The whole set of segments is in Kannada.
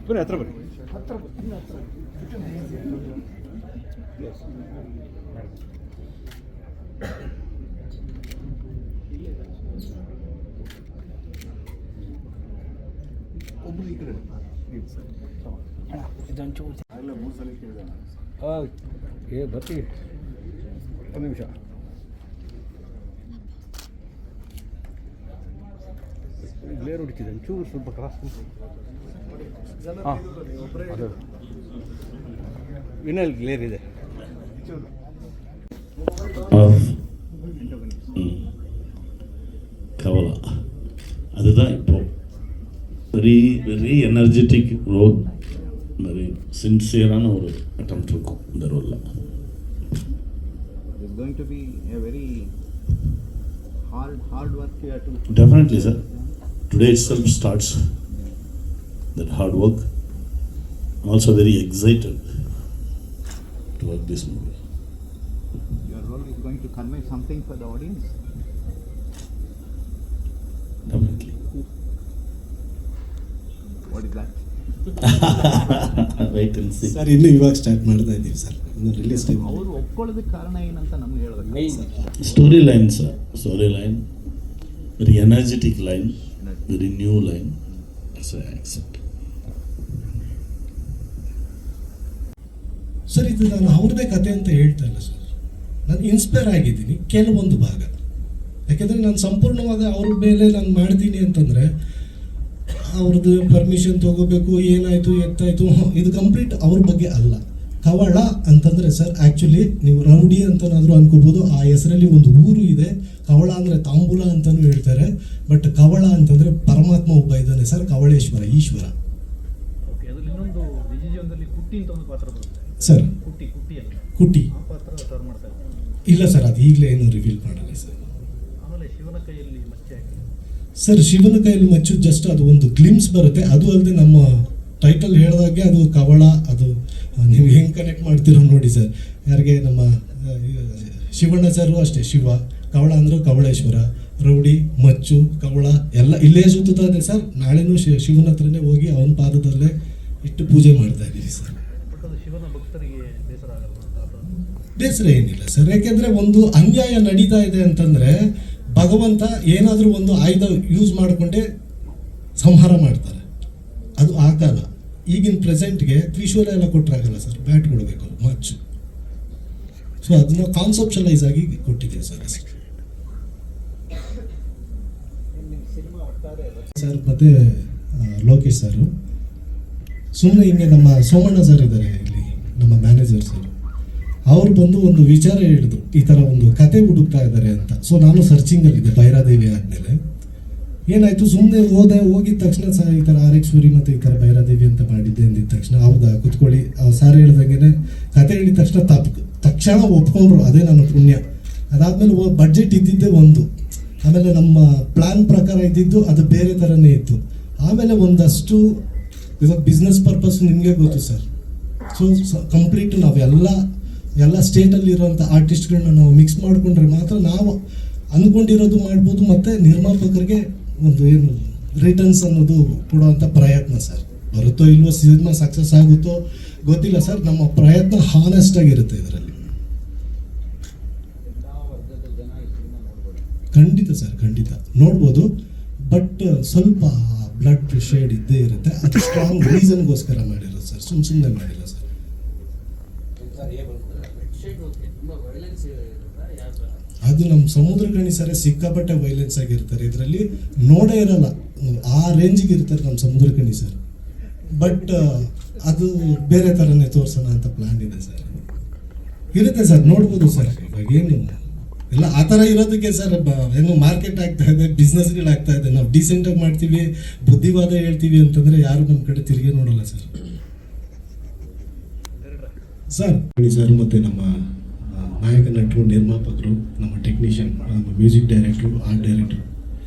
ಬನ್ನಿ ಹತ್ರ ಬನ್ನಿ. ಒಬ್ಬರು ಈ ಕಡೆ ಆಗಲೇ 3 ಸಲ ಕೇಳಿದೆ ನಾನು. ಬರ್ತೀವಿ, ಒಂದು ನಿಮಿಷ. ಗ್ಲೇರ್ ಹೊಡಿತಿದೆ ಒಂಚೂರು, ಸ್ವಲ್ಪ ಕ್ರಾಸ್. ಹಾಂ, ಅದು ವಿನಲ್ ಗ್ಲೇರ್ ಇದೆ. கவலை அதுதான் இப்போ very very energetic role, very சின்சியரான ஒரு அட்டெம்ப்ட் இருக்கும் இந்த ரோலில். It's going to be a very hard work here to. Definitely, sir. Today itself starts that hard work. I'm also very excited to work this movie. Your role is going to convey something for the audience. Definitely. What is that? Wait and see. Sir ಇನ್ನು ಇವಾಗ ಸ್ಟಾರ್ಟ್ ಮಾಡ್ತಾ ಇದ್ದೀವಿ ಸರ್, ಇನ್ನು ರಿಲೀಸ್ ಟೈಮ್. ಅವರು ಒಪ್ಕೊಳ್ಳೋದಕ್ಕೆ ಕಾರಣ ಏನಂತ ನಮ್ಗೆ ಹೇಳಬೇಕು. Story line, sir. Story line. Very energetic line. Very new line. So I accept. Sir ಇದು ನಾನು ಅವ್ರದ್ದೇ ಕತೆ ಅಂತ ಹೇಳ್ತಾ ಇಲ್ಲ ಸರ್, ನಾನು ಇನ್ಸ್ಪೈರ್ ಆಗಿದ್ದೀನಿ ಕೆಲವೊಂದು ಭಾಗ. ಯಾಕೆಂದರೆ ನಾನು ಸಂಪೂರ್ಣವಾದ ಅವ್ರ ಮೇಲೆ ನಾನು ಮಾಡ್ತೀನಿ ಅಂತಂದರೆ ಅವ್ರದ್ದು ಪರ್ಮಿಷನ್ ತೊಗೋಬೇಕು, ಏನಾಯಿತು ಎತ್ತಾಯಿತು, ಇದು ಕಂಪ್ಲೀಟ್ ಅವ್ರ ಬಗ್ಗೆ ಅಲ್ಲ. ಕವಳ ಅಂತಂದರೆ ಸರ್ ಆ್ಯಕ್ಚುಲಿ ನೀವು ರೌಡಿ ಅಂತನಾದರೂ ಅನ್ಕೋಬೋದು, ಆ ಹೆಸರಲ್ಲಿ ಒಂದು ಊರು ಇದೆ. ಕವಳ ಅಂದರೆ ತಾಂಬೂಲ ಅಂತಲೂ ಹೇಳ್ತಾರೆ, ಬಟ್ ಕವಳ ಅಂತಂದರೆ ಪರಮಾತ್ಮ ಒಬ್ಬ ಇದ್ದಾನೆ ಸರ್, ಕವಳೇಶ್ವರ, ಈಶ್ವರ. ಓಕೆ, ಅದರಲ್ಲಿ ಇನ್ನೊಂದು ನಿಜ ಜೀವನದಲ್ಲಿ ಕುಟ್ಟಿ ಅಂತ ಒಂದು ಪಾತ್ರ ಬರುತ್ತೆ ಸರ್. ಕುಟ್ಟಿ ಆ ಪಾತ್ರ ಸರ್ವ್ ಮಾಡ್ತಾ ಇದ್ದಾರೆ. ಇಲ್ಲ ಸರ್, ಅದು ಈಗಲೇ ಏನು ರಿವೀಲ್ ಮಾಡಲ್ಲ ಸರ್. ಆಮೇಲೆ ಶಿವನ ಕೈಯಲ್ಲಿ ಮಚ್ಚೆ ಹಾಕಿ ಸರ್, ಶಿವನ ಕೈಯಲ್ಲಿ ಮಚ್ಚು ಜಸ್ಟ್ ಅದು ಒಂದು ಗ್ಲಿಮ್ಸ್ ಬರುತ್ತೆ. ಅದು ಅಲ್ಲದೆ ನಮ್ಮ ಟೈಟಲ್ ಹೇಳಿದಾಗೆ ಅದು ಕವಳ, ಅದು ನೀವು ಹೆಂಗೆ ಕನೆಕ್ಟ್ ಮಾಡ್ತೀರೋ ನೋಡಿ ಸರ್. ಯಾರಿಗೆ ನಮ್ಮ ಶಿವಣ್ಣ ಸರು ಅಷ್ಟೇ, ಶಿವ, ಕವಳ ಅಂದರು ಕವಳೇಶ್ವರ, ರೌಡಿ, ಮಚ್ಚು, ಕವಳ ಎಲ್ಲ ಇಲ್ಲೇ ಸುತ್ತದೆ ಸರ್. ನಾಳೆನೂ ಶಿವನ ಹತ್ರನೇ ಹೋಗಿ ಅವನ ಪಾದದಲ್ಲೇ ಇಟ್ಟು ಪೂಜೆ ಮಾಡ್ತಾ ಇದ್ದೀವಿ ಸರ್. ಬಟ್ ಅದು ಶಿವನ ಭಕ್ತರಿಗೆ ಬೇಸರ ಆಗಲ್ಲ ಅಂತ. ಬೇಸರ ಏನಿಲ್ಲ ಸರ್, ಯಾಕೆಂದರೆ ಒಂದು ಅನ್ಯಾಯ ನಡೀತಾ ಇದೆ ಅಂತಂದರೆ ಭಗವಂತ ಏನಾದರೂ ಒಂದು ಆಯುಧ ಯೂಸ್ ಮಾಡಿಕೊಂಡೇ ಸಂಹಾರ ಮಾಡ್ತಾರೆ. ಅದು ಆಗಲ್ಲ. ಈಗಿನ ಪ್ರೆಸೆಂಟ್ಗೆ ತ್ರಿಶೂಲ ಎಲ್ಲ ಕೊಟ್ಟರಾಗಲ್ಲ ಸರ್, ಬ್ಯಾಟ್ ಕೊಡಬೇಕು, ಮಚ್ಚು. ಸೊ ಅದನ್ನ ಕಾನ್ಸೆಪ್ಷಲೈಸ್ ಆಗಿ ಕೊಟ್ಟಿದ್ದೀವಿ ಸರ್ ಅಷ್ಟೇ ಸರ್. ಮತ್ತು ಲೋಕೇಶ್ ಸರ್ ಸುಮ್ಮನೆ ಹಿಂಗೆ ನಮ್ಮ ಸೋಮಣ್ಣ ಸರ್ ಇದ್ದಾರೆ ಇಲ್ಲಿ, ನಮ್ಮ ಮ್ಯಾನೇಜರ್ ಸರ್, ಅವ್ರು ಬಂದು ಒಂದು ವಿಚಾರ ಹೇಳಿದ್ರು, ಈ ಥರ ಒಂದು ಕತೆ ಹುಡುಕ್ತಾ ಇದ್ದಾರೆ ಅಂತ. ಸೊ ನಾನು ಸರ್ಚಿಂಗಲ್ಲಿದ್ದೆ ಭೈರಾದೇವಿ ಆದಮೇಲೆ. ಏನಾಯಿತು, ಸುಮ್ಮನೆ ಹೋಗಿದ ತಕ್ಷಣ ಸಹ ಈ ಥರ RX ಸೂರಿ ಮತ್ತು ಈ ಥರ ಭೈರಾದೇವಿ ಅಂತ ಮಾಡಿದ್ದೆ ಅಂದಿದ್ದ ತಕ್ಷಣ ಹೌದಾ ಕುತ್ಕೊಳ್ಳಿ ಸಾರ್ ಹೇಳ್ದಂಗೆ ಕತೆ ಹೇಳಿದ ತಕ್ಷಣ ಒಪ್ಕೊಂಡ್ರು. ಅದೇ ನನ್ನ ಪುಣ್ಯ. ಅದಾದಮೇಲೆ ಬಡ್ಜೆಟ್ ಇದ್ದಿದ್ದೇ ಒಂದು, ಆಮೇಲೆ ನಮ್ಮ ಪ್ಲ್ಯಾನ್ ಪ್ರಕಾರ ಇದ್ದಿದ್ದು ಅದು ಬೇರೆ ಥರನೇ ಇತ್ತು. ಆಮೇಲೆ ಒಂದಷ್ಟು ಇವಾಗ ಬಿಸ್ನೆಸ್ ಪರ್ಪಸ್ ನಿಮಗೆ ಗೊತ್ತು ಸರ್. ಸೊ ಕಂಪ್ಲೀಟ್ ಎಲ್ಲ ಸ್ಟೇಟಲ್ಲಿರುವಂಥ ಆರ್ಟಿಸ್ಟ್ಗಳನ್ನ ನಾವು ಮಿಕ್ಸ್ ಮಾಡಿಕೊಂಡ್ರೆ ಮಾತ್ರ ನಾವು ಅಂದ್ಕೊಂಡಿರೋದು ಮಾಡ್ಬೋದು, ಮತ್ತು ನಿರ್ಮಾಪಕರಿಗೆ ಒಂದು ಏನು ರಿಟರ್ನ್ಸ್ ಅನ್ನೋದು ಕೊಡುವಂಥ ಪ್ರಯತ್ನ ಸರ್. ಬರುತ್ತೋ ಇಲ್ವೋ, ಸಿನಿಮಾ ಸಕ್ಸಸ್ ಆಗುತ್ತೋ ಗೊತ್ತಿಲ್ಲ ಸರ್, ನಮ್ಮ ಪ್ರಯತ್ನ ಹಾನೆಸ್ಟ್ ಆಗಿರುತ್ತೆ ಇದರಲ್ಲಿ. ಖಂಡಿತ ಸರ್, ಖಂಡಿತ ನೋಡ್ಬೋದು, ಬಟ್ ಸ್ವಲ್ಪ ಬ್ಲಡ್ ಶೇಡ್ ಇದ್ದೇ ಇರುತ್ತೆ. ಅದು ಸ್ಟ್ರಾಂಗ್ ರೀಸನ್ಗೋಸ್ಕರ ಮಾಡಿರೋದು ಸರ್, ಸುಮ್ಮನೆ ಮಾಡಿಲ್ಲ ಸರ್. ಅದು ನಮ್ಮ ಸಮುದ್ರ ಗಣಿ ಸರ್ ಸಿಕ್ಕಾಪಟ್ಟೆ ವೈಲೆನ್ಸ್ ಆಗಿರ್ತಾರೆ, ಇದರಲ್ಲಿ ನೋಡೇ ಇರಲ್ಲ, ಆ ರೇಂಜಿಗೆ ಇರ್ತಾರೆ ನಮ್ಮ ಸಮುದ್ರ ಗಣಿ ಸರ್. ಬಟ್ ಅದು ಬೇರೆ ಥರನೇ ತೋರಿಸೋಣ ಅಂತ ಪ್ಲ್ಯಾನ್ ಇದೆ ಸರ್. ಇರುತ್ತೆ ಸರ್, ನೋಡ್ಬೋದು ಸರ್. ಇವಾಗ ಏನು ಎಲ್ಲ ಆ ಥರ ಇರೋದಕ್ಕೆ ಸರ್ ಏನು ಮಾರ್ಕೆಟ್ ಆಗ್ತಾ ಇದೆ, ಬಿಸ್ನೆಸ್ಗಳಾಗ್ತಾ ಇದೆ. ನಾವು ಡೀಸೆಂಟಾಗಿ ಮಾಡ್ತೀವಿ, ಬುದ್ಧಿವಾದ ಹೇಳ್ತೀವಿ ಅಂತಂದರೆ ಯಾರು ನಮ್ಮ ಕಡೆ ತಿರುಗಿ ನೋಡಲ್ಲ ಸರ್. ಸರ್ ಮತ್ತು ನಮ್ಮ ನಾಯಕ ನಟರು, ನಿರ್ಮಾಪಕರು, ನಮ್ಮ ಟೆಕ್ನಿಷಿಯನ್, ನಮ್ಮ ಮ್ಯೂಸಿಕ್ ಡೈರೆಕ್ಟ್ರು, ಆರ್ಟ್ ಡೈರೆಕ್ಟ್ರು,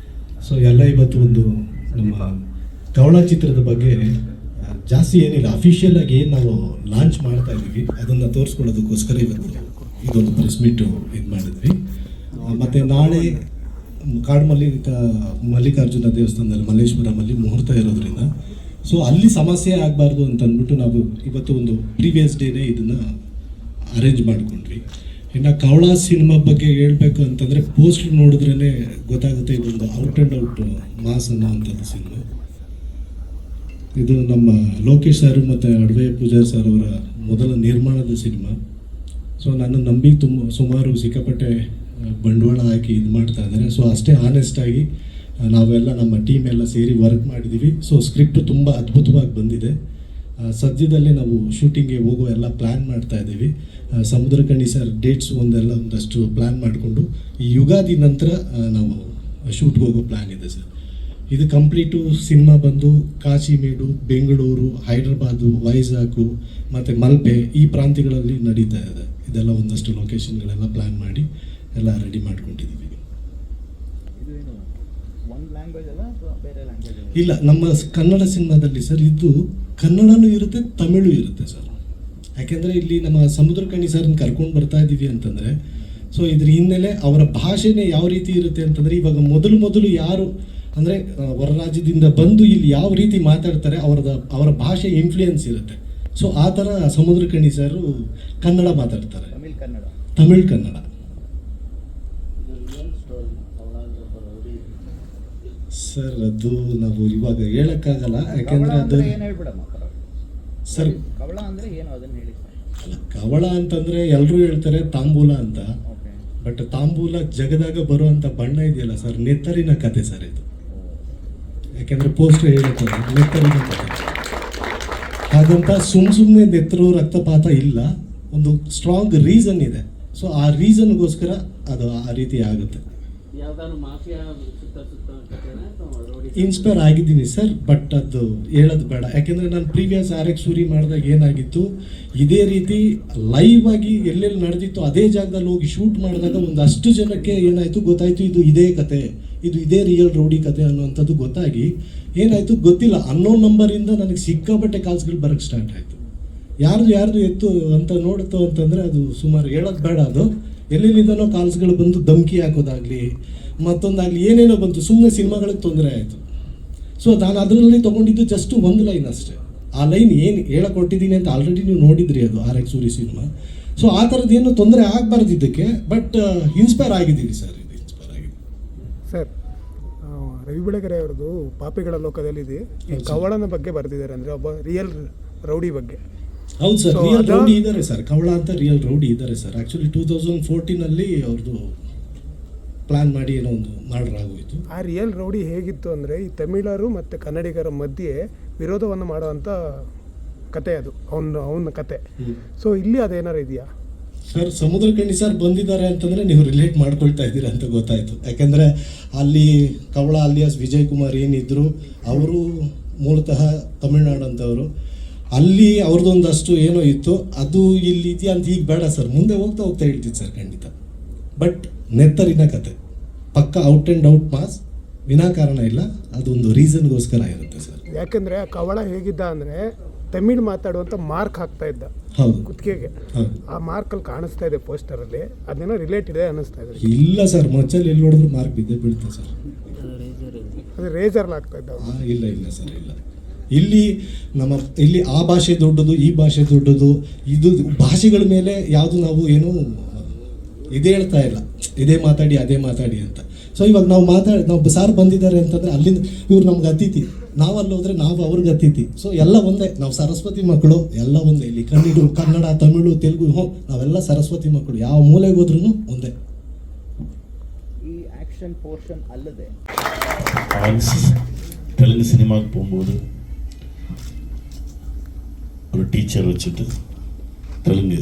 ಸೊ ಎಲ್ಲ ಇವತ್ತು ಒಂದು ನಮ್ಮ ಕವಳ ಚಿತ್ರದ ಬಗ್ಗೆ ಜಾಸ್ತಿ ಏನಿಲ್ಲ, ಅಫಿಷಿಯಲ್ ಆಗಿ ಏನು ನಾವು ಲಾಂಚ್ ಮಾಡ್ತಾ ಇದ್ದೀವಿ ಅದನ್ನು ತೋರಿಸ್ಕೊಳ್ಳೋದಕ್ಕೋಸ್ಕರ ಇವತ್ತು ಇದೊಂದು ಪ್ರೆಸ್ ಮೀಟು ಇದು ಮಾಡಿದ್ವಿ. ಮತ್ತು ನಾಳೆ ಮಲ್ಲಿಕಾರ್ಜುನ ದೇವಸ್ಥಾನದಲ್ಲಿ ಮಲ್ಲೇಶ್ವರಮಲ್ಲಿ ಮುಹೂರ್ತ ಇರೋದ್ರಿಂದ ಸೊ ಅಲ್ಲಿ ಸಮಸ್ಯೆ ಆಗಬಾರ್ದು ಅಂತ ಅಂದ್ಬಿಟ್ಟು ನಾವು ಇವತ್ತು ಒಂದು ಪ್ರೀವಿಯಸ್ ಡೇನೇ ಇದನ್ನು ಅರೇಂಜ್ ಮಾಡಿಕೊಂಡ್ವಿ. ಇನ್ನು ಕವಳ ಸಿನಿಮಾ ಬಗ್ಗೆ ಹೇಳಬೇಕು ಅಂತಂದರೆ ಪೋಸ್ಟರ್ ನೋಡಿದ್ರೇ ಗೊತ್ತಾಗುತ್ತೆ ಇದೊಂದು ಔಟ್ ಆ್ಯಂಡ್ ಔಟ್ ಮಾಸ್ ಅನ್ನೋವಂಥದ್ದು ಸಿನಿಮಾ. ಇದು ನಮ್ಮ ಲೋಕೇಶ್ ಸರ್ ಮತ್ತು ಅಡವೆ ಪೂಜಾರಿ ಸರ್ ಅವರ ಮೊದಲ ನಿರ್ಮಾಣದ ಸಿನಿಮಾ. ಸೊ ನನ್ನ ನಂಬಿ ಸುಮಾರು ಸಿಕ್ಕಾಪಟ್ಟೆ ಬಂಡವಾಳ ಹಾಕಿ ಇದು ಮಾಡ್ತಾ ಇದ್ದಾರೆ. ಸೊ ಅಷ್ಟೇ ಆನೆಸ್ಟಾಗಿ ನಾವೆಲ್ಲ ನಮ್ಮ ಟೀಮ್ ಎಲ್ಲ ಸೇರಿ ವರ್ಕ್ ಮಾಡಿದ್ದೀವಿ. ಸೊ ಸ್ಕ್ರಿಪ್ಟ್ ತುಂಬ ಅದ್ಭುತವಾಗಿ ಬಂದಿದೆ. ಸದ್ಯದಲ್ಲೇ ನಾವು ಶೂಟಿಂಗ್ಗೆ ಹೋಗೋ ಎಲ್ಲ ಪ್ಲ್ಯಾನ್ ಮಾಡ್ತಾ ಇದ್ದೀವಿ. ಸಮುದ್ರಕಣಿ ಸರ್ ಡೇಟ್ಸ್ ಒಂದಷ್ಟು ಪ್ಲ್ಯಾನ್ ಮಾಡಿಕೊಂಡು ಈ ಯುಗಾದಿ ನಂತರ ನಾವು ಶೂಟ್ಗೆ ಹೋಗೋ ಪ್ಲ್ಯಾನ್ ಇದೆ ಸರ್. ಇದು ಕಂಪ್ಲೀಟು ಸಿನಿಮಾ ಬಂದು ಕಾಶಿಮೇಡು, ಬೆಂಗಳೂರು, ಹೈದ್ರಾಬಾದು, ವೈಜಾಗು ಮತ್ತು ಮಲ್ಪೆ ಈ ಪ್ರಾಂತ್ಯಗಳಲ್ಲಿ ನಡೀತಾ ಇದೆ. ಇದೆಲ್ಲ ಒಂದಷ್ಟು ಲೊಕೇಶನ್ಗಳೆಲ್ಲ ಪ್ಲ್ಯಾನ್ ಮಾಡಿ ಎಲ್ಲ ರೆಡಿ ಮಾಡ್ಕೊಂಡಿದ್ದೀವಿ. ಇದು ಒನ್ ಲ್ಯಾಂಗ್ವೇಜ್ ಅಲ್ಲ ಅಥವಾ ಬೇರೆ ಲ್ಯಾಂಗ್ವೇಜ್? ಇಲ್ಲ, ನಮ್ಮ ಕನ್ನಡ ಸಿನಿಮಾದಲ್ಲಿ ಸರ್ ಇದು ಕನ್ನಡನೂ ಇರುತ್ತೆ, ತಮಿಳು ಇರುತ್ತೆ ಸರ್. ಯಾಕೆಂದರೆ ಇಲ್ಲಿ ನಮ್ಮ ಸಮುದ್ರಕಣಿ ಸರ್ನ ಕರ್ಕೊಂಡು ಬರ್ತಾ ಇದ್ದೀವಿ ಅಂತಂದರೆ ಸೊ ಇದ್ರ ಹಿನ್ನೆಲೆ ಅವರ ಭಾಷೆನೇ ಯಾವ ರೀತಿ ಇರುತ್ತೆ ಅಂತಂದರೆ ಇವಾಗ ಮೊದಲು ಯಾರು ಅಂದರೆ ಹೊರ ರಾಜ್ಯದಿಂದ ಬಂದು ಇಲ್ಲಿ ಯಾವ ರೀತಿ ಮಾತಾಡ್ತಾರೆ ಅವರ ಭಾಷೆ ಇನ್ಫ್ಲೂಯೆನ್ಸ್ ಇರುತ್ತೆ. ಸೊ ಆ ಥರ ಸಮುದ್ರಕಣಿ ಸರು ಕನ್ನಡ ಮಾತಾಡ್ತಾರೆ, ತಮಿಳ್ ಕನ್ನಡ. ಸರ್ ಅದು ನಾವು ಇವಾಗ ಹೇಳಕ್ಕಾಗಲ್ಲ, ಯಾಕೆಂದ್ರೆ ಅದು ಸರ್ ಕವಳ ಅಂದರೆ ಏನು ಅದನ್ನು ಹೇಳಿ. ಅಲ್ಲ, ಕವಳ ಅಂತಂದ್ರೆ ಎಲ್ಲರೂ ಹೇಳ್ತಾರೆ ತಾಂಬೂಲ ಅಂತ. ಬಟ್ ತಾಂಬೂಲ ಜಗದಾಗ ಬರುವಂಥ ಬಣ್ಣ ಇದೆಯಲ್ಲ ಸರ್, ನೆತ್ತರಿನ ಕತೆ ಸರ್ ಇದು. ಯಾಕೆಂದ್ರೆ ಪೋಸ್ಟರ್ ಹೇಳುತ್ತೆ ನೆತ್ತರಿನ ಕತೆ. ಹಾಗಂತ ಸುಮ್ಮನೆ ನೆತ್ತರು ರಕ್ತಪಾತ ಇಲ್ಲ, ಒಂದು ಸ್ಟ್ರಾಂಗ್ ರೀಸನ್ ಇದೆ. ಸೊ ಆ ರೀಸನ್ಗೋಸ್ಕರ ಅದು ಆ ರೀತಿ ಆಗುತ್ತೆ. ಇನ್ಸ್ಪೈರ್ ಆಗಿದ್ದೀನಿ ಸರ್, ಬಟ್ ಅದು ಹೇಳೋದು ಬೇಡ. ಯಾಕೆಂದರೆ ನಾನು ಪ್ರೀವಿಯಸ್ RX ಸೂರಿ ಮಾಡಿದಾಗ ಏನಾಗಿತ್ತು, ಇದೇ ರೀತಿ ಲೈವ್ ಆಗಿ ಎಲ್ಲೆಲ್ಲಿ ನಡೆದಿತ್ತು ಅದೇ ಜಾಗದಲ್ಲಿ ಹೋಗಿ ಶೂಟ್ ಮಾಡಿದಾಗ ಒಂದಷ್ಟು ಜನಕ್ಕೆ ಏನಾಯಿತು ಗೊತ್ತಾಯಿತು, ಇದೇ ಕತೆ, ಇದೇ ರಿಯಲ್ ರೌಡಿ ಕತೆ ಅನ್ನುವಂಥದ್ದು ಗೊತ್ತಾಗಿ ಏನಾಯಿತು ಗೊತ್ತಿಲ್ಲ, ಅನ್ನೋನ್ ನಂಬರಿಂದ ನನಗೆ ಸಿಕ್ಕಾಪಟ್ಟೆ ಕಾಲ್ಸ್ಗಳು ಬರೋಕ್ಕೆ ಸ್ಟಾರ್ಟ್ ಆಯಿತು. ಯಾರ್ದು ಎತ್ತು ಅಂತ ನೋಡುತ್ತೋ ಅಂತಂದರೆ ಅದು ಸುಮಾರು ಹೇಳೋದು ಬೇಡ. ಅದು ಎಲ್ಲೆಲ್ಲಿಂದನೋ ಕಾಲ್ಸ್ಗಳು ಬಂದು ಧಮ್ಕಿ ಹಾಕೋದಾಗಲಿ ಮತ್ತೊಂದಾಗಲಿ ಏನೇನೋ ಬಂತು, ಸುಮ್ಮನೆ ಸಿನಿಮಾಗಳಿಗೆ ತೊಂದರೆ ಆಯಿತು. ಸೊ ನಾನು ಅದರಲ್ಲಿ ತೊಗೊಂಡಿದ್ದು ಜಸ್ಟ್ ಒಂದು ಲೈನ್ ಅಷ್ಟೇ. ಆ ಲೈನ್ ಏನು ಹೇಳಕೊಟ್ಟಿದ್ದೀನಿ ಅಂತ ಆಲ್ರೆಡಿ ನೀವು ನೋಡಿದ್ರಿ, ಅದು RX ಸೂರಿ ಸಿನಿಮಾ. ಸೊ ಆ ಥರದ್ದು ಏನು ತೊಂದರೆ ಆಗಬಾರ್ದು ಇದಕ್ಕೆ, ಬಟ್ ಇನ್ಸ್ಪೈರ್ ಆಗಿದ್ದೀವಿ ಸರ್. ಇದು ಇನ್ಸ್ಪೈರ್ ಆಗಿದೆ ಸರ್. ರವಿ ಬೆಳಗೆರೆ ಅವ್ರದ್ದು ಪಾಪಿಗಳ ಲೋಕದಲ್ಲಿದೆ, ಈ ಕವಳನ ಬಗ್ಗೆ ಬರೆದಿದ್ದಾರೆ, ಅಂದರೆ ಒಬ್ಬ ರಿಯಲ್ ರೌಡಿ ಬಗ್ಗೆ. ಹೌದು ಸರ್, ರಿಯಲ್ ರೌಡಿ ಇದ್ದಾರೆ ಸರ್, ಕವಳ ಅಂತ ರಿಯಲ್ ರೌಡಿ ಇದ್ದಾರೆ ಸರ್. ಆ್ಯಕ್ಚುಲಿ 2014 ಅವ್ರದ್ದು ಪ್ಲಾನ್ ಮಾಡಿ ಏನೋ ಒಂದು ಆಗೋಯಿತು. ಆ ರಿಯಲ್ ರೌಡಿ ಹೇಗಿತ್ತು ಅಂದರೆ ಈ ತಮಿಳರು ಮತ್ತು ಕನ್ನಡಿಗರ ಮಧ್ಯೆ ವಿರೋಧವನ್ನು ಮಾಡುವಂಥ ಕತೆ ಅದು, ಅವನ ಕತೆ. ಸೊ ಇಲ್ಲಿ ಅದೇನಾರು ಇದೆಯಾ ಸರ್? ಸಮುದ್ರಕಣಿ ಸರ್ ಬಂದಿದ್ದಾರೆ ಅಂತಂದರೆ ನೀವು ರಿಲೇಟ್ ಮಾಡ್ಕೊಳ್ತಾ ಇದ್ದೀರಾ ಅಂತ ಗೊತ್ತಾಯಿತು. ಯಾಕೆಂದರೆ ಅಲ್ಲಿ ಕವಳ ಅಲಿಯಾಸ್ ವಿಜಯ್ ಕುಮಾರ್ ಏನಿದ್ರು ಅವರು ಮೂಲತಃ ತಮಿಳ್ನಾಡು ಅಂತವರು. ಅಲ್ಲಿ ಅವ್ರದ್ದೊಂದಷ್ಟು ಏನೋ ಇತ್ತು, ಅದು ಇಲ್ಲಿ ಇದೆಯಾ ಅಂತ ಈಗ ಬೇಡ ಸರ್, ಮುಂದೆ ಹೋಗ್ತಾ ಹೇಳ್ತಿತ್ತು ಸರ್ ಖಂಡಿತ. ಬಟ್ ನೆತ್ತರಿನ ಕತೆ ಪಕ್ಕ ಔಟ್ ಆ್ಯಂಡ್ ಔಟ್ ಮಾಸ್, ವಿನಾಕಾರಣ ಇಲ್ಲ, ಅದೊಂದು ರೀಸನ್ಗೋಸ್ಕರ ಇರುತ್ತೆ ಸರ್. ಯಾಕೆಂದರೆ ಆ ಕವಳ ಹೇಗಿದ್ದ ಅಂದರೆ ತಮಿಳ್ ಮಾತಾಡುವಂಥ ಮಾರ್ಕ್ ಹಾಕ್ತಾ ಇದ್ದ. ಹೌದು, ಕುತ್ತಿಗೆಗೆ ಆ ಮಾರ್ಕಲ್ಲಿ ಕಾಣಿಸ್ತಾ ಇದೆ ಪೋಸ್ಟರಲ್ಲಿ, ಅದೇನೋ ರಿಲೇಟ್ ಇದೆ ಅನ್ನಿಸ್ತಾ ಇದೆ. ಇಲ್ಲ ಸರ್, ಮಚ್ಚಲ್ಲಿ ಎಲ್ಲಿ ನೋಡಿದ್ರು ಮಾರ್ಕ್ ಬೀಳುತ್ತೆ ಸರ್. ಅದು ರೇಜರ್ಲಿ ಆಗ್ತಾ ಇದ್ದ. ಇಲ್ಲ ಸರ್, ಇಲ್ಲ. ಇಲ್ಲಿ ಆ ಭಾಷೆ ದೊಡ್ಡದು, ಈ ಭಾಷೆ ದೊಡ್ಡದು, ಇದು ಭಾಷೆಗಳ ಮೇಲೆ ಯಾವುದು ನಾವು ಏನು ಇದೇ ಹೇಳ್ತಾ ಇಲ್ಲ, ಇದೇ ಮಾತಾಡಿ ಅದೇ ಮಾತಾಡಿ ಅಂತ. ಸೊ ಇವಾಗ ನಾವು ಸಾರ್ ಬಂದಿದ್ದಾರೆ ಅಂತಂದರೆ ಅಲ್ಲಿಂದ ಇವ್ರು ನಮ್ಗೆ ಅತಿಥಿ, ನಾವು ಅಲ್ಲಿ ಹೋದರೆ ನಾವು ಅವ್ರಿಗೆ ಅತಿಥಿ. ಸೊ ಎಲ್ಲ ಒಂದೇ, ನಾವು ಸರಸ್ವತಿ ಮಕ್ಕಳು, ಎಲ್ಲ ಒಂದೇ. ಇಲ್ಲಿ ಕನ್ನಡ, ತಮಿಳು, ತೆಲುಗು, ನಾವೆಲ್ಲ ಸರಸ್ವತಿ ಮಕ್ಕಳು, ಯಾವ ಮೂಲೆಗೆ ಹೋದ್ರೂ ಒಂದೇ. ಈ ಆಕ್ಷನ್ ಪೋರ್ಷನ್ ಅಲ್ಲದೆ தெலுங்கு சினிமாவுக்கு போகும்போது ஒரு టీచర్ వచ్చిட்டு తెలుగు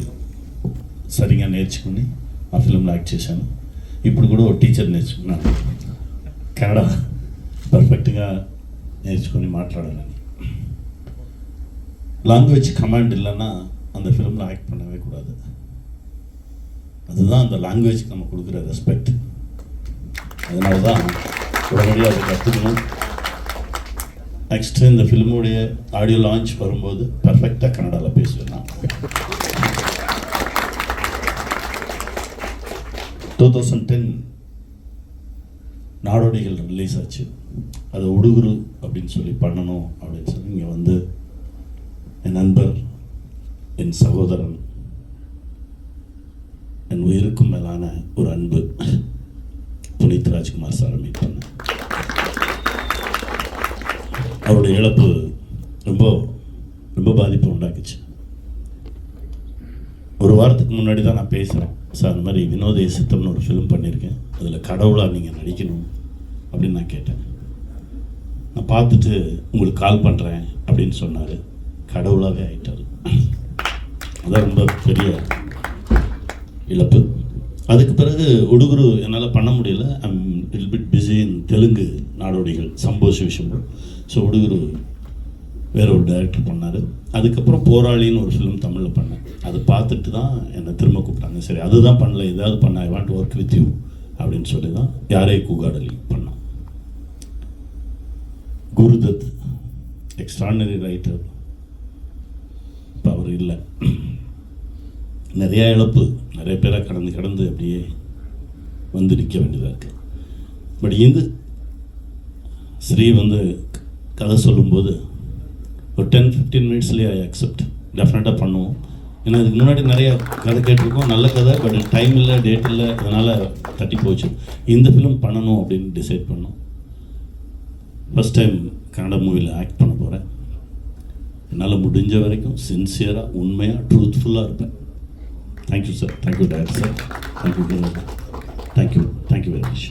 సరిగా నేర్చుకుని ఆ ఫిల్మ్లో యాక్ట్ చేశాను. ఇప్పుడు కూడా ఒక టీచర్ నేర్చుకున్నాను, కన్నడ పర్ఫెక్ట్గా నేర్చుకొని మాట్లాడాలని. லாங்குவேஜ் கமாண்ட் இல்லைன்னா அந்த ஃபிலிமில் ஆக்ட் பண்ணவே கூடாது. அதுதான் அந்த லாங்குவேஜ்க்கு நம்ம கொடுக்குற ரெஸ்பெக்ட். அதனால தான் உடனடியாக அதை கற்றுக்கணும். நெக்ஸ்ட்டு இந்த ஃபிலிமுடைய ஆடியோ லான்ச் வரும்போது பர்ஃபெக்டாக கன்னடாவில் பேசுவேன் நான். 2010 நாடோடிகள் ரிலீஸ் ஆச்சு. அது உடுகுரு அப்படின்னு சொல்லி பண்ணணும் அப்படின்னு சொல்லி இங்கே வந்து என் நண்பர், என் சகோதரன், என் உயிருக்கும் மேலான ஒரு அன்பு புனித் ராஜ்குமார் சாரை மீட் பண்ணேன். அவருடைய இழப்பு ரொம்ப ரொம்ப பாதிப்பு உண்டாக்குச்சு. ஒரு வாரத்துக்கு முன்னாடி தான் நான் பேசுகிறேன், சார் அந்த மாதிரி வினோத சித்தம்னு ஒரு ஃபிலிம் பண்ணியிருக்கேன், அதில் கடவுளாக நீங்கள் நடிக்கணும் அப்படின்னு நான் கேட்டேன். நான் பார்த்துட்டு உங்களுக்கு கால் பண்ணுறேன் அப்படின்னு சொன்னார். கடவுளாகவே ஆயிட்டார். அதான் ரொம்ப பெரிய இழப்பு. அதுக்கு பிறகு உடுகுரு என்னால் பண்ண முடியல. I'm little bit busy in Telugu Nadodigal Shambo Sivasambu. So உடுகுரு வேற ஒரு டைரக்டர் பண்ணார். அதுக்கப்புறம் போராளின்னு ஒரு ஃபிலிம் தமிழில் பண்ணேன். அதை பார்த்துட்டு தான் என்னை திரும்ப கூப்பிட்டாங்க. சரி அதுதான் பண்ணல, ஏதாவது பண்ண, I want work with you அப்படின்னு சொல்லி தான் யாரே கூகாடலி பண்ணான். குருதத் எக்ஸ்ட்ரானரி ரைட்டர், இப்போ அவர் இல்லை. நிறையா இழப்பு, நிறைய பேரை கடந்து அப்படியே வந்து நிற்க வேண்டியதாக இருக்குது. பட் இந்த ஸ்ரீ வந்து கதை சொல்லும்போது ஒரு 10-15 மினிட்ஸ்லேயே ஐ அக்செப்ட், டெஃபினட்டாக பண்ணுவோம். ஏன்னா இதுக்கு முன்னாடி நிறைய கதை கேட்டிருக்கோம், நல்ல கதை, பட் டைம் இல்லை, டேட் இல்லை, அதனால் தட்டி போச்சு. இந்த ஃபிலிம் பண்ணணும் அப்படின்னு டிசைட் பண்ணோம். ஃபஸ்ட் டைம் கன்னட மூவியில் ஆக்ட் பண்ண போகிறேன். என்னால் முடிஞ்ச வரைக்கும் சின்சியராக, உண்மையாக, ட்ரூத்ஃபுல்லாக இருப்பேன். Thank you sir, thank you director sir, thank you thank you very much.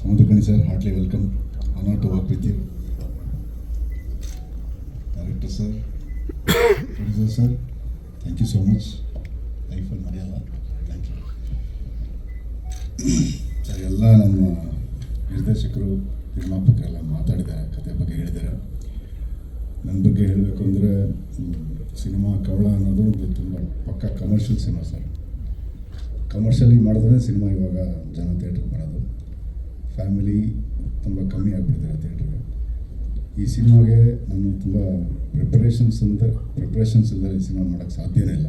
Samudrakani sir, heartily welcome. Honor to work with you. Director sir, producer sir, thank you so much. Life al Mariala, thank you. Sir, ಎಲ್ಲ ನಮ್ಮ ನಿರ್ದೇಶಕರು, ನಿರ್ಮಾಪಕರೆಲ್ಲ ಮಾತಾಡಿದ್ದಾರೆ, ಕತೆ ಬಗ್ಗೆ ಹೇಳಿದ್ದಾರೆ. ನನ್ನ ಬಗ್ಗೆ ಹೇಳಬೇಕು ಅಂದರೆ ಸಿನಿಮಾ ಕವಳ ಅನ್ನೋದು ಒಂದು ತುಂಬ ಪಕ್ಕಾ ಕಮರ್ಷಿಯಲ್ ಸಿನಿಮಾ ಸರ್. ಕಮರ್ಷಿಯಲಿ ಮಾಡಿದ್ರೆ ಸಿನಿಮಾ ಇವಾಗ ಜನ ಥಿಯೇಟ್ರಿಗೆ ಮಾಡೋದು, ಫ್ಯಾಮಿಲಿ ತುಂಬ ಕಮ್ಮಿ ಆಗಿಬಿಡ್ತಾರೆ ಥಿಯೇಟ್ರಿಗೆ. ಈ ಸಿನಿಮಾಗೆ ನಾನು ತುಂಬ ಪ್ರಿಪ್ರೇಷನ್ಸ್ ಇಲ್ಲದೆ ಈ ಸಿನಿಮಾ ಮಾಡೋಕ್ಕೆ ಸಾಧ್ಯನೇ ಇಲ್ಲ.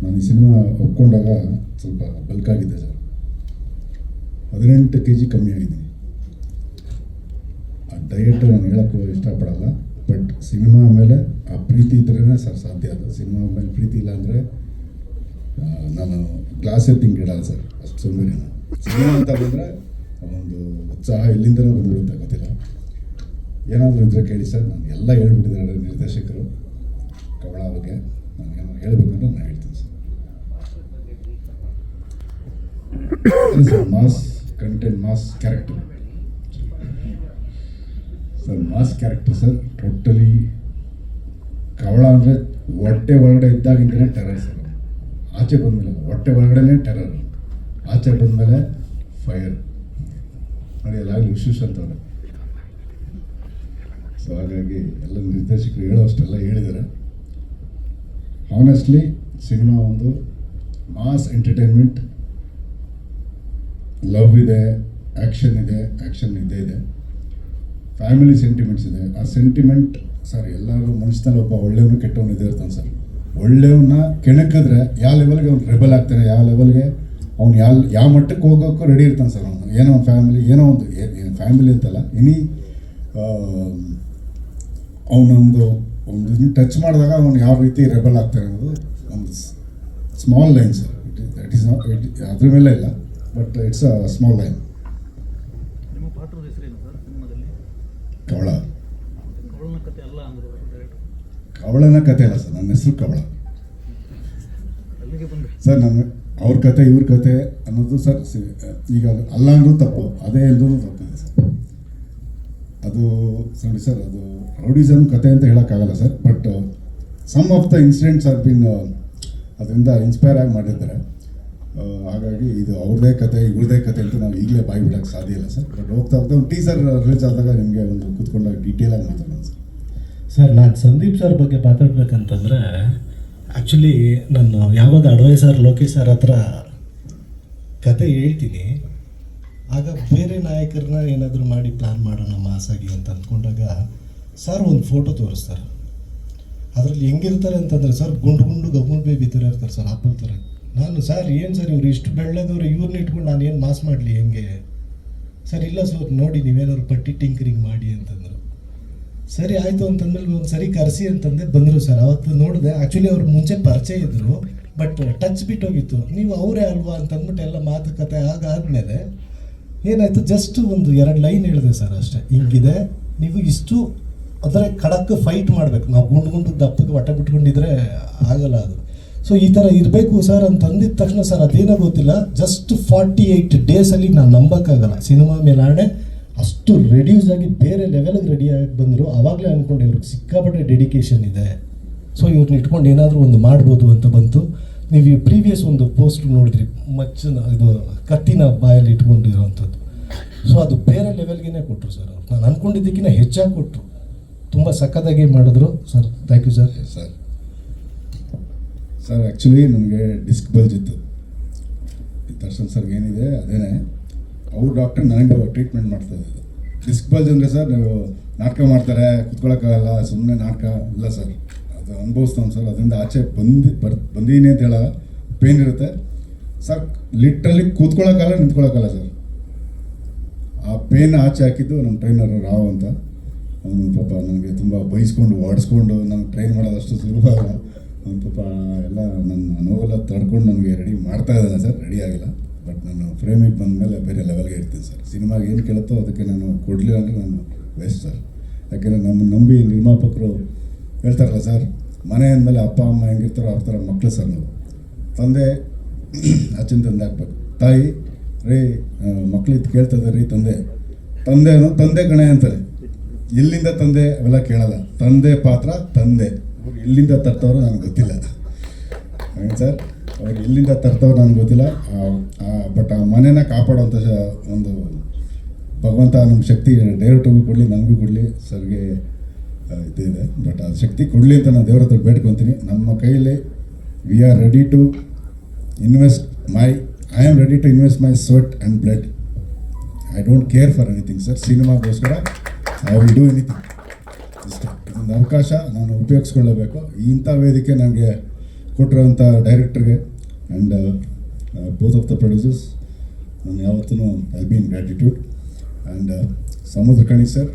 ನಾನು ಈ ಸಿನಿಮಾ ಒಪ್ಕೊಂಡಾಗ ಸ್ವಲ್ಪ ಬಲ್ಕಾಗಿದ್ದೆ ಸರ್, 18 kg ಕಮ್ಮಿ ಆಗಿದ್ದೀನಿ. ಆ ಡಯಟ್ ನಾನು ಹೇಳೋಕ್ಕೂ ಇಷ್ಟಪಡಲ್ಲ, ಬಟ್ ಸಿನಿಮಾ ಮೇಲೆ ಆ ಪ್ರೀತಿ ಇದ್ರೇ ಸರ್ ಸಾಧ್ಯ. ಅದು ಸಿನಿಮಾ ಮೇಲೆ ಪ್ರೀತಿ ಇಲ್ಲ ಅಂದರೆ ನಾನು ಗ್ಲಾಸೇ ತಿಂಗಿಡಲ್ಲ ಸರ್, ಅಷ್ಟು ಸೋಂಬೇರಿನ. ಸಿನಿಮಾ ಅಂತ ಬಂದರೆ ಒಂದು ಉತ್ಸಾಹ ಎಲ್ಲಿಂದನೂ ಬಂದ್ಬಿಡುತ್ತೆ, ಗೊತ್ತಿಲ್ಲ. ಏನಾದರೂ ಇದ್ದರೆ ಕೇಳಿ ಸರ್, ನಾನು ಎಲ್ಲ ಹೇಳ್ಬಿಟ್ಟಿದ್ದಾರೆ ನಿರ್ದೇಶಕರು ಕವಳ ಬಗ್ಗೆ. ನಾನು ಏನೋ ಹೇಳಬೇಕಂದ್ರೆ ನಾನು ಹೇಳ್ತೀನಿ sir. Mass content, mass character sir, mass character sir. Totally ಕವಳ ಅಂದರೆ ಹೊಟ್ಟೆ ಒಳಗಡೆ ಇದ್ದಾಗಿಂದನೇ ಟೆರರ್ ಸರ್. ಆಚೆ ಬಂದಮೇಲೆ ಹೊಟ್ಟೆ ಒಳಗಡೆನೇ ಟೆರರ್, ಆಚೆ ಬಂದಮೇಲೆ ಫೈರ್ ನೋಡಿ, ಎಲ್ಲ ವಿಶ್ವೇಶ್ ಅಂತವ್ರೆ. ಸೊ ಹಾಗಾಗಿ ಎಲ್ಲ ನಿರ್ದೇಶಕರು ಹೇಳೋ ಅಷ್ಟೆಲ್ಲ ಹೇಳಿದ್ದಾರೆ. ಹಾನೆಸ್ಟ್ಲಿ ಸಿನಿಮಾ ಒಂದು ಮಾಸ್ ಎಂಟರ್ಟೈನ್ಮೆಂಟ್, ಲವ್ ಇದೆ, ಆ್ಯಕ್ಷನ್ ಇದೆ, ಫ್ಯಾಮಿಲಿ ಸೆಂಟಿಮೆಂಟ್ಸ್ ಇದೆ. ಆ ಸೆಂಟಿಮೆಂಟ್ ಸರ್, ಎಲ್ಲರೂ ಮನುಷ್ಯನಲ್ಲಿ ಒಬ್ಬ ಒಳ್ಳೆಯವನು ಕೆಟ್ಟವನು ಇದೇ ಇರ್ತಾನೆ ಸರ್. ಒಳ್ಳೆಯವನ್ನ ಕೆಣಕಿದ್ರೆ ಯಾವ ಲೆವೆಲ್ಗೆ ಅವ್ನು ರೆಬಲ್ ಆಗ್ತಾನೆ, ಯಾವ ಲೆವೆಲ್ಗೆ ಅವ್ನು ಯಾವ ಮಟ್ಟಕ್ಕೆ ಹೋಗೋಕ್ಕೂ ರೆಡಿ ಇರ್ತಾನೆ ಸರ್. ಅವನು ಏನೋ ಒಂದು ಫ್ಯಾಮಿಲಿ, ಏನೋ ಒಂದು ಫ್ಯಾಮಿಲಿ ಅಂತಲ್ಲ, ಅವನೊಂದು ಇದನ್ನು ಟಚ್ ಮಾಡಿದಾಗ ಅವನು ಯಾವ ರೀತಿ ರೆಬಲ್ ಆಗ್ತಾನೆ ಅನ್ನೋದು ಒಂದು small line sir. It is not, ಅದ್ರ ಮೇಲೆ ಇಲ್ಲ, but it's a small line. ನಿಮ್ಮ ಪಾತ್ರದ ಹೆಸರೇನು ಸರ್ ಸಿನಿಮಾದಲ್ಲಿ? ಕವಳ. ಕವಳನ ಕತೆ ಅಲ್ಲ ಅಂದರು ಡೈರೆಕ್ಟರ್. ಕವಳನ ಕತೆ ಅಲ್ಲ ಸರ್, ನನ್ನ ಹೆಸರು ಕವಳ ಅಲ್ಲಿಗೆ ಬಂದರೆ ಸರ್. ನಾನು ಅವ್ರ ಕತೆ ಇವ್ರ ಕತೆ ಅನ್ನೋದು ಸರ್, ಈಗ ಅಲ್ಲ ಅಂದ್ರೂ ತಪ್ಪು, ಅದೇ ಅಂದ್ರೂ ತಪ್ಪಿದೆ ಸರ್. ಅದು ನೋಡಿ ಸರ್, ಅದು ರೌಡಿಸಮ್ ಕತೆ ಅಂತ ಹೇಳೋಕ್ಕಾಗಲ್ಲ sir, but some of the incidents are been ಅದರಿಂದ ಇನ್ಸ್ಪೈರ್ ಆಗಿ ಮಾಡಿರ್ತಾರೆ. ಹಾಗಾಗಿ ಇದು ಅವ್ರದೇ ಕತೆ, ಇವ್ರದೇ ಕತೆ ಅಂತ ನಾವು ಈಗಲೇ ಬಾಯಿ ಬಿಡೋಕ್ಕೆ ಸಾಧ್ಯ ಇಲ್ಲ ಸರ್. ಬಟ್ ಹೋಗ್ತಾ ಒಂದು ಟೀಸರ್ ರಿಲೀಸ್ ಆದಾಗ ನಿಮಗೆ ಒಂದು ಕೂತ್ಕೊಂಡಾಗ ಡೀಟೇಲಾಗಿ ಮಾತಾಡೋಣ ಸರ್. ಸರ್, ನಾನು ಸಂದೀಪ್ ಸರ್ ಬಗ್ಗೆ ಮಾತಾಡ್ಬೇಕಂತಂದರೆ ಆ್ಯಕ್ಚುಲಿ ನಾನು ಯಾವಾಗ ಅಡ್ವೈಸರ್ ಲೋಕೇಶ್ ಸರ್ ಹತ್ರ ಕತೆ ಹೇಳ್ತೀನಿ, ಆಗ ಬೇರೆ ನಾಯಕರನ್ನ ಏನಾದರೂ ಮಾಡಿ ಪ್ಲ್ಯಾನ್ ಮಾಡೋಣ ಮಾಸಾಗಿ ಅಂತ ಅಂದ್ಕೊಂಡಾಗ ಸರ್ ಒಂದು ಫೋಟೋ ತೋರಿಸ್ತಾರೆ. ಅದರಲ್ಲಿ ಹೆಂಗಿರ್ತಾರೆ ಅಂತಂದರೆ ಸರ್, ಗುಂಡು ಗಮೂಲ್ ಬೇಬಿ ಥರ ಇರ್ತಾರೆ ಸರ್, ಆಪಲ್ ಥರ ನಾನು ಸರ್ ಏನು ಸರ್ ಇವ್ರು ಇಷ್ಟು ಬೆಳ್ಳದವ್ರು ಇವ್ರನ್ನ ಇಟ್ಕೊಂಡು ನಾನು ಏನು ಮಾಸ್ ಮಾಡಲಿ ಹೆಂಗೆ ಸರ್? ಇಲ್ಲ ಸರ್ ನೋಡಿ ನೀವೇನಾದ್ರು ಪಟ್ಟಿ ಟಿಂಕರಿಂಗ್ ಮಾಡಿ ಅಂತಂದರು. ಸರಿ ಆಯಿತು ಅಂತಂದ್ಮೇಲೆ ಒಂದು ಸರಿ ಕರೆಸಿ ಅಂತಂದೆ ಬಂದರು ಸರ್. ಅವತ್ತು ನೋಡಿದೆ ಆ್ಯಕ್ಚುಲಿ ಅವ್ರು ಮುಂಚೆ ಪರಿಚಯ ಇದ್ದರು, ಬಟ್ ಟಚ್ ಬಿಟ್ಟೋಗಿತ್ತು. ನೀವು ಅವರೇ ಅಲ್ವಾ ಅಂತಂದ್ಬಿಟ್ಟು ಎಲ್ಲ ಮಾತುಕತೆ ಆಗಾದ್ಮೇಲೆ ಏನಾಯಿತು, ಜಸ್ಟ್ ಒಂದು 2 ಲೈನ್ ಹೇಳಿದೆ ಸರ್ ಅಷ್ಟೇ. ಹಿಂಗಿದೆ ನೀವು ಇಷ್ಟು ಅದರ ಖಡಕ್ ಫೈಟ್ ಮಾಡಬೇಕು. ನಾವು ಗುಂಡು ದಪ್ಪಕ್ಕೆ ಹೊಟ್ಟೆ ಬಿಟ್ಕೊಂಡಿದ್ರೆ ಆಗಲ್ಲ ಅದು. ಸೊ ಈ ಥರ ಇರಬೇಕು ಸರ್ ಅಂತ ಅಂದಿದ ತಕ್ಷಣ ಸರ್ ಅದೇನೋ ಗೊತ್ತಿಲ್ಲ, ಜಸ್ಟ್ 48 ಡೇಸಲ್ಲಿ ನಾನು ನಂಬೋಕ್ಕಾಗಲ್ಲ, ಸಿನಿಮಾ ಮೇಲೆ ಆಣೆ ಅಷ್ಟು ರೆಡ್ಯೂಸ್ ಆಗಿ ಬೇರೆ ಲೆವೆಲ್ಗೆ ರೆಡಿ ಆಗಿ ಬಂದರು. ಆವಾಗಲೇ ಅಂದ್ಕೊಂಡೆ ಇವ್ರಿಗೆ ಸಿಕ್ಕಾಪಟ್ಟೆ ಡೆಡಿಕೇಶನ್ ಇದೆ, ಸೊ ಇವ್ರನ್ನ ಇಟ್ಕೊಂಡು ಏನಾದರೂ ಒಂದು ಮಾಡ್ಬೋದು ಅಂತ ಬಂತು. ನೀವು ಈ ಪ್ರೀವಿಯಸ್ ಒಂದು ಪೋಸ್ಟ್ ನೋಡಿದ್ರಿ, ಇದು ಕತ್ತಿನ ಬಾಯಲ್ಲಿ ಇಟ್ಕೊಂಡಿರೋವಂಥದ್ದು. ಸೊ ಅದು ಬೇರೆ ಲೆವೆಲ್ಗೆ ಕೊಟ್ಟರು ಸರ್. ನಾನು ಅಂದ್ಕೊಂಡಿದ್ದಕ್ಕಿಂತ ಹೆಚ್ಚಾಗಿ ಕೊಟ್ಟರು, ತುಂಬ ಸಕ್ಕತ್ತಾಗಿ ಮಾಡಿದ್ರು sir. Thank you sir. Sir actually ನನಗೆ ಡಿಸ್ಕ್ ಬಲ್ಜ್ ಇತ್ತು. ದರ್ಶನ್ ಸರ್ಗೆ ಏನಿದೆ ಅದೇನೆ, ಅವ್ರ ಡಾಕ್ಟರ್ ನನಗೆ ಟ್ರೀಟ್ಮೆಂಟ್ ಮಾಡ್ತಾ ಇದ್ದು. ಡಿಸ್ಕ್ ಬಲ್ಜ್ ಅಂದರೆ ಸರ್ ನೀವು ನಾಟಕ ಮಾಡ್ತಾರೆ ಕೂತ್ಕೊಳ್ಳೋಕ್ಕಾಗಲ್ಲ, ಸುಮ್ಮನೆ ನಾಟಕ ಇಲ್ಲ ಸರ್, ಅದು ಅನುಭವಿಸ್ತಾನೆ ಸರ್. ಅದರಿಂದ ಆಚೆ ಬಂದೀನಿ ಅಂತ ಹೇಳ ಪೇನ್ ಇರುತ್ತೆ ಸರ್. ಲಿಟ್ರಲಿ ಕೂತ್ಕೊಳ್ಳೋಕ್ಕಲ್ಲ, ನಿಂತ್ಕೊಳ್ಳೋಕ್ಕಲ್ಲ ಸರ್. ಆ ಪೇನ್ ಆಚೆ ಹಾಕಿದ್ದು ನಮ್ಮ ಟ್ರೈನರ್ ರಾವ್ ಅಂತ. ಅವನು ಪಾಪ ನನಗೆ ತುಂಬ ಬೈಸ್ಕೊಂಡು ಓಡಿಸ್ಕೊಂಡು ನನಗೆ ಟ್ರೈನ್ ಮಾಡೋದಷ್ಟು ಸುಲಭ ಅಲ್ಲ. ಅವನು ಪಾಪ ಎಲ್ಲ ನನ್ನ ನೋವೆಲ್ಲ ತಡ್ಕೊಂಡು ನನಗೆ ರೆಡಿ ಮಾಡ್ತಾ ಇದ್ದಾನೆ ಸರ್. ರೆಡಿ ಆಗಿಲ್ಲ, ಬಟ್ ನಾನು ಫ್ರೇಮಿಗೆ ಬಂದ ಮೇಲೆ ಬೇರೆ ಲೆವೆಲ್ಗೆ ಇರ್ತೀನಿ ಸರ್. ಸಿನಿಮಾಗೆ ಏನು ಕೇಳುತ್ತೋ ಅದಕ್ಕೆ ನಾನು ಕೊಡಲಿಲ್ಲ ಅಂದರೆ ನಾನು ವೇಸ್ಟ್ ಸರ್. ಯಾಕೆಂದರೆ ನಮ್ಮ ನಂಬಿ ನಿರ್ಮಾಪಕರು ಹೇಳ್ತಾರಲ್ಲ ಸರ್, ಮನೆ ಅಂದಮೇಲೆ ಅಪ್ಪ ಅಮ್ಮ ಹೆಂಗಿರ್ತಾರೋ ಆ ಥರ ಮಕ್ಕಳು ಸರ್. ನಾವು ತಂದೆ ಅಚ್ಚನ ತಂದೆ ಹಾಕ್ಬೇಕು, ತಾಯಿ ರೀ ಮಕ್ಳು ಇದು ಕೇಳ್ತದೆ ರೀ ತಂದೆ ಗಣೆ ಅಂತಾರೆ. ಎಲ್ಲಿಂದ ತಂದೆ ಅವೆಲ್ಲ ಕೇಳಲ್ಲ, ತಂದೆ ಪಾತ್ರ ತಂದೆ. ಎಲ್ಲಿಂದ ತರ್ತವ್ರು ನನಗೆ ಗೊತ್ತಿಲ್ಲ ಸರ್, ಅವ್ರು ಎಲ್ಲಿಂದ ತರ್ತವ್ರು ನನಗೆ ಗೊತ್ತಿಲ್ಲ. ಬಟ್ ಆ ಮನೇನ ಕಾಪಾಡೋವಂಥ ಒಂದು ಭಗವಂತ ನಮ್ಮ ಶಕ್ತಿ ಡೈರೆಕ್ಟ್ರಿಗೂ ಕೊಡಲಿ, ನನಗೂ ಕೊಡಲಿ, ಸರ್ಗೆ ಇದೆ. ಬಟ್ ಆ ಶಕ್ತಿ ಕೊಡಲಿ ಅಂತ ನಾನು ದೇವ್ರ ಹತ್ರ ಬೇಡ್ಕೊತೀನಿ. ನಮ್ಮ ಕೈಯಲ್ಲಿ we are ready to invest I am ready to invest my sweat and blood. I don't care for anything sir. ಸಿನಿಮಾಗೋಸ್ಕರ ಐ ವಿಲ್ ಡೂ ಎನಿಥಿಂಗ್. ಇಷ್ಟ ಇದೊಂದು ಅವಕಾಶ ನಾನು ಉಪಯೋಗಿಸ್ಕೊಳ್ಳಬೇಕು. ಇಂಥ ವೇದಿಕೆ ನನಗೆ ಕೊಟ್ಟಿರೋಂಥ ಡೈರೆಕ್ಟ್ರಿಗೆ and both of the producers ನಾನು ಯಾವತ್ತೂ I be in gratitude. And Samuthirakani sir